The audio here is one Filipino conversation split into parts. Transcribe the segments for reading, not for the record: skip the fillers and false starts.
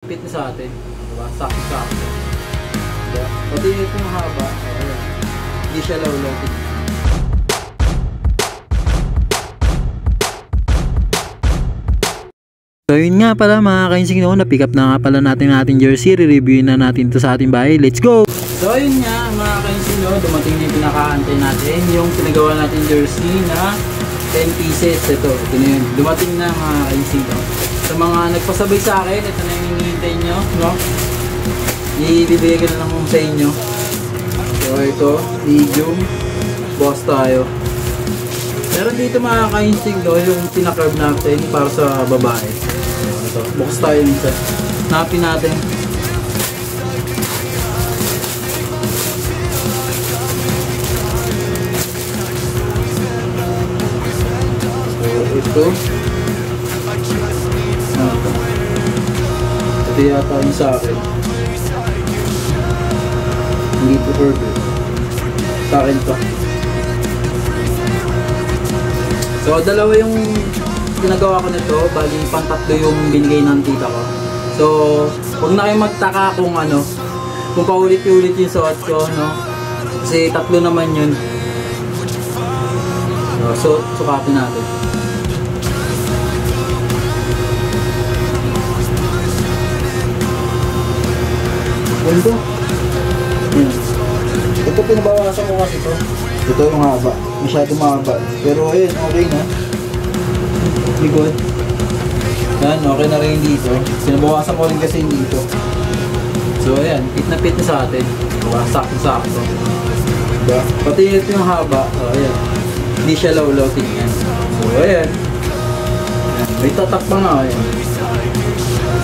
Fit na sa atin. Diba? Sakto-sakto. Diba? Pati ito yung haba. Hindi siya law-law. So yun nga pala mga ka-insing, no, na-pick up na nga pala natin jersey. Re-reviewin na natin ito sa ating bahay. Let's go! So yun nga mga ka-insing, no, dumating na yung pinaka-antay natin. Yung pinagawa natin jersey na 10 pieces. Ito na yun. Dumating na mga ka-insing, no. Sa mga nagpasabay sa akin, ito na yung hinihintay nyo, no. Ibibigay ko na lang sa inyo. So ito, medium. Boss tayo. Pero dito mga ka-insing, no, yung pinaka-curve natin para sa babae. Ito, box tayo nito. Napin natin. So, ito. Ito yata yung sa akin. Hindi ito curve. Sa akin to. So, dalawa yung ginagawa ko nito, bali pang-tatlo yung binigay ng tita ko. So, huwag na kayong magtaka kung ano, kung paulit-ulit yung suot ko, no? Kasi tatlo naman yun. So, sukatin natin. Ganito. Ito pinabawasan ko kasi ito. Ito yung haba. Masyado mahaba. Pero ayun, okay na. Likod. Yan, okay na rin dito. Pinabawasan ko rin kasi dito. So ayan, fit na sa atin. Diba? Sakto-sakto. Diba? Pati ito yung haba. Ayan. Hindi siya law-law tingnan. So ayan. Ayan. May tatak pa nga. Ayan.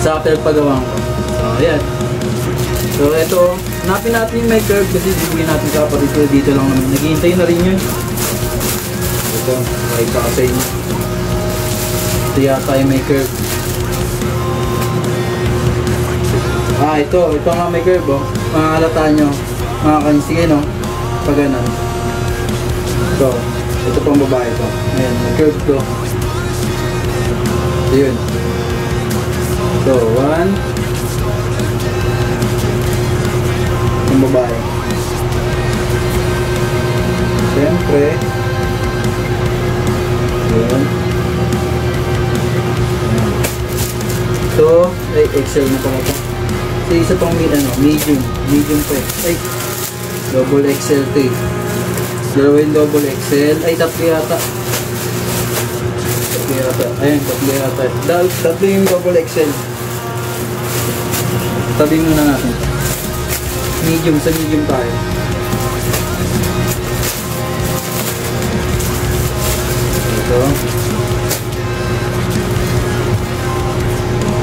Sa after pagawang ko. So ayan. So ito, hanapin natin yung may curve kasi bibigyan natin sa kapatid ko dito lang naman. Naghihintay na rin yun. Ito, makita ka sa inyo. Ito yata yung may curve. Ito nga may curve, oh. Makakalata nyo, mga kansige, no? Pag ganun. Ito pang babae to. Ayan, may curve to. Ito yun. So, 1. Yung babae. Siyempre. Yun. Ito, ay XL na pala ito. So, isa pang medium. Medium pa eh. Ay, double XL ito eh. Dalawa yung double XL. Ay, tatlo yata. Tatlo yata. Ayan, tatlo yata. Tatlo yung double XL. Tabi muna natin. Medium, sa medium tayo.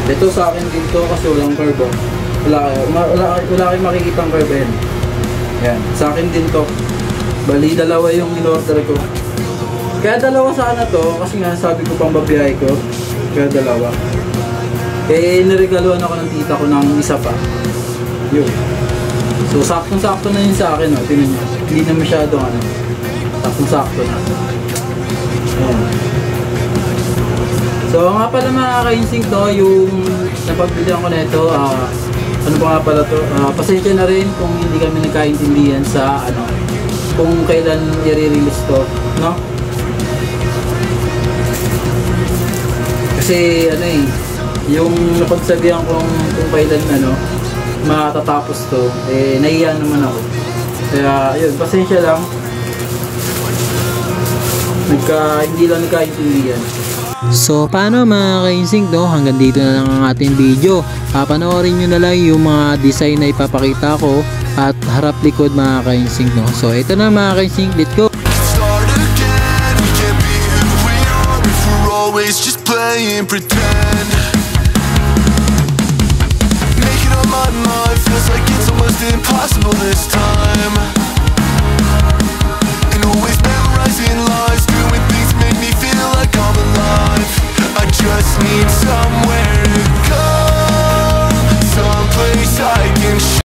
Ito sa akin din to kasi walang curve. Wala kayong makikitang curve yan. Yan, sa akin din to. Bali, dalawa yung in-order ko. Kaya dalawa sana to kasi nga sabi ko pang babiyahe ko. Kaya dalawa. Eh, niregaluhan ako ng tita ko ng isa pa. Yun. So, saktong-sakto na yun sa akin, oh. Tingnan nyo. Hindi na masyadong ano. Saktong-sakto na. Ayan. So, nga pala mga ka-instinct to, yung napagbilihan ko na ito, ano pa nga pala to, pasensya na rin kung hindi kami nagkaintindihan sa, ano, kung kailan i-release to, no? Kasi, ano eh, yung napagsabihan kung kailan, ano, matatapos to, eh nahiya naman ako. Kaya yun, pasensya lang. Hindi lang nagkaintindihan. So paano mga ka-instinct, no? Hanggang dito na lang ang ating video. Papanoorin nyo na lang yung mga design na ipapakita ko at harap likod mga ka-instinct, no? So ito na mga ka-instinct, let's go! Start again, we can't be who we are if we're always just playing pretend. Making up my mind feels like it's almost impossible this time.